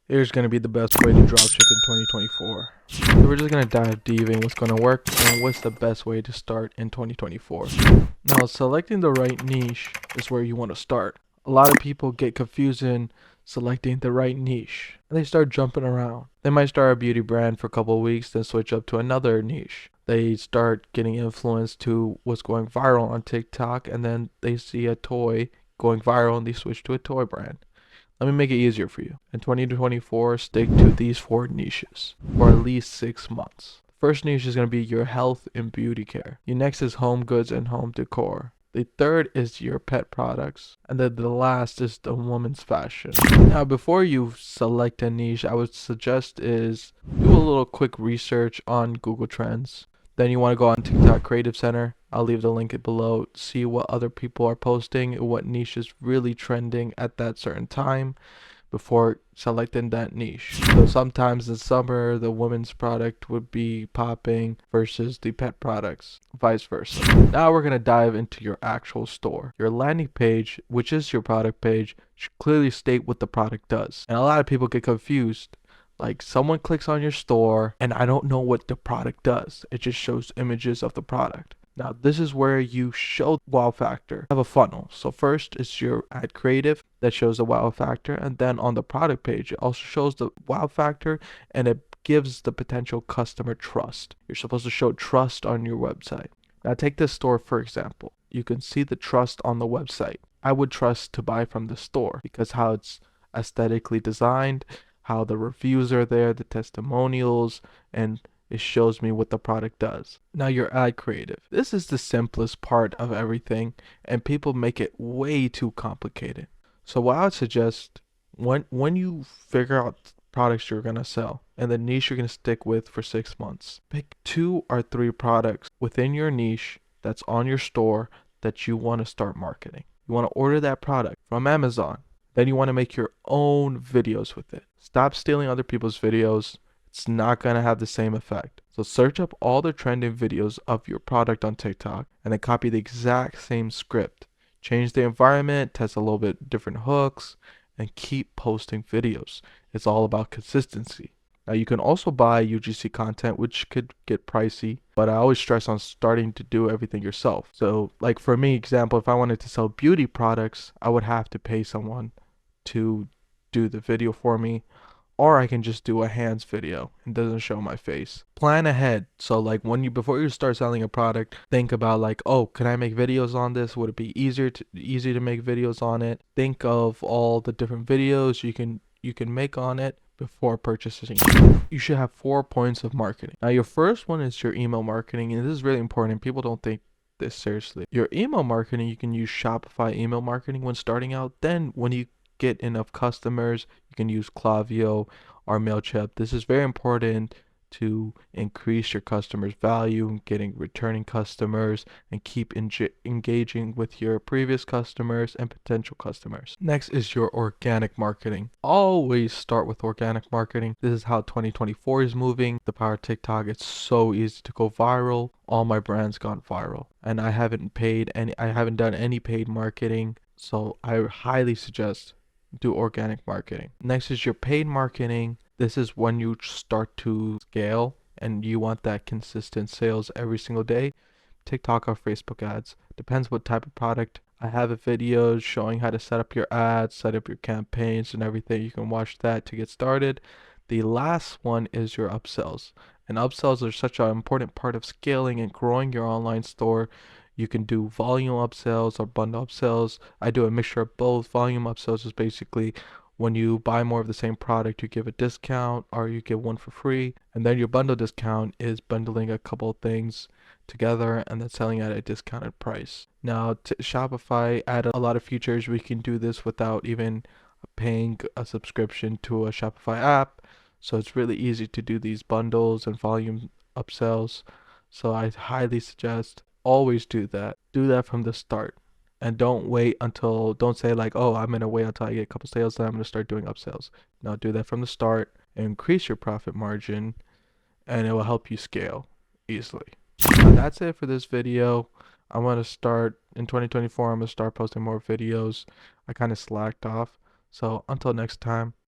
Here's going to be the best way to dropship in 2024. So we're just going to dive deep in what's going to work and what's the best way to start in 2024. Now, selecting the right niche is where you want to start. A lot of people get confused in selecting the right niche, and they start jumping around. They might start a beauty brand for a couple of weeks, then switch up to another niche. They start getting influenced to what's going viral on TikTok, and then they see a toy going viral and they switch to a toy brand. Let me make it easier for you. In 2024, stick to these 4 niches for at least 6 months. First niche is going to be your health and beauty care. Your next is home goods and home decor. The third is your pet products. And then the last is the woman's fashion. Now, before you select a niche, I would suggest is do a little quick research on Google Trends. Then you want to go on TikTok Creative Center. I'll leave the link below. See what other people are posting, what niche is really trending at that certain time before selecting that niche. So sometimes in summer, the women's product would be popping versus the pet products, vice versa. Now we're going to dive into your actual store. Your landing page, which is your product page, should clearly state what the product does. And a lot of people get confused. Like someone clicks on your store and I don't know what the product does. It just shows images of the product. Now this is where you show wow factor. Have a funnel. So first is your ad creative that shows the wow factor, and then on the product page it also shows the wow factor and it gives the potential customer trust. You're supposed to show trust on your website. Now take this store for example. You can see the trust on the website. I would trust to buy from the store because how it's aesthetically designed, how the reviews are there, the testimonials, and it shows me what the product does. Now your ad creative. This is the simplest part of everything and people make it way too complicated. So what I would suggest when you figure out products you're going to sell and the niche you're going to stick with for 6 months, pick 2 or 3 products within your niche that's on your store that you want to start marketing. You want to order that product from Amazon. Then you want to make your own videos with it. Stop stealing other people's videos. It's not going to have the same effect. So search up all the trending videos of your product on TikTok and then copy the exact same script. Change the environment, test a little bit different hooks, and keep posting videos. It's all about consistency. Now you can also buy UGC content, which could get pricey, but I always stress on starting to do everything yourself. So like for me, example, if I wanted to sell beauty products, I would have to pay someone to do the video for me, or I can just do a hands video and doesn't show my face. Plan ahead. So like before you start selling a product, think about like, oh, can I make videos on this? Would it be easy to make videos on it? Think of all the different videos you can make on it before purchasing. You should have 4 points of marketing. Now your first one is your email marketing, and this is really important. People don't think this seriously. Your email marketing, you can use Shopify email marketing when starting out. Then when you get enough customers, you can use Klaviyo or MailChimp. This is very important to increase your customers' value, getting returning customers, and keep engaging with your previous customers and potential customers. Next is your organic marketing. Always start with organic marketing. This is how 2024 is moving. The power of TikTok, it's so easy to go viral. All my brands gone viral, and I haven't done any paid marketing, so I highly suggest do organic marketing. Next is your paid marketing. This is when you start to scale and you want that consistent sales every single day. TikTok or Facebook ads. Depends what type of product. I have a video showing how to set up your ads, set up your campaigns and everything. You can watch that to get started. The last one is your upsells. And upsells are such an important part of scaling and growing your online store. You can do volume upsells or bundle upsells. I do a mixture of both. Volume upsells is basically when you buy more of the same product, you give a discount or you get one for free. And then your bundle discount is bundling a couple of things together and then selling at a discounted price. Now, Shopify added a lot of features. We can do this without even paying a subscription to a Shopify app. So it's really easy to do these bundles and volume upsells. So I highly suggest always do that. Do that from the start. And don't say like, oh, I'm going to wait until I get a couple sales, then I'm going to start doing upsells. No, do that from the start and increase your profit margin, and it will help you scale easily. That's it for this video. I'm going to start in 2024. I'm going to start posting more videos. I kind of slacked off. So until next time.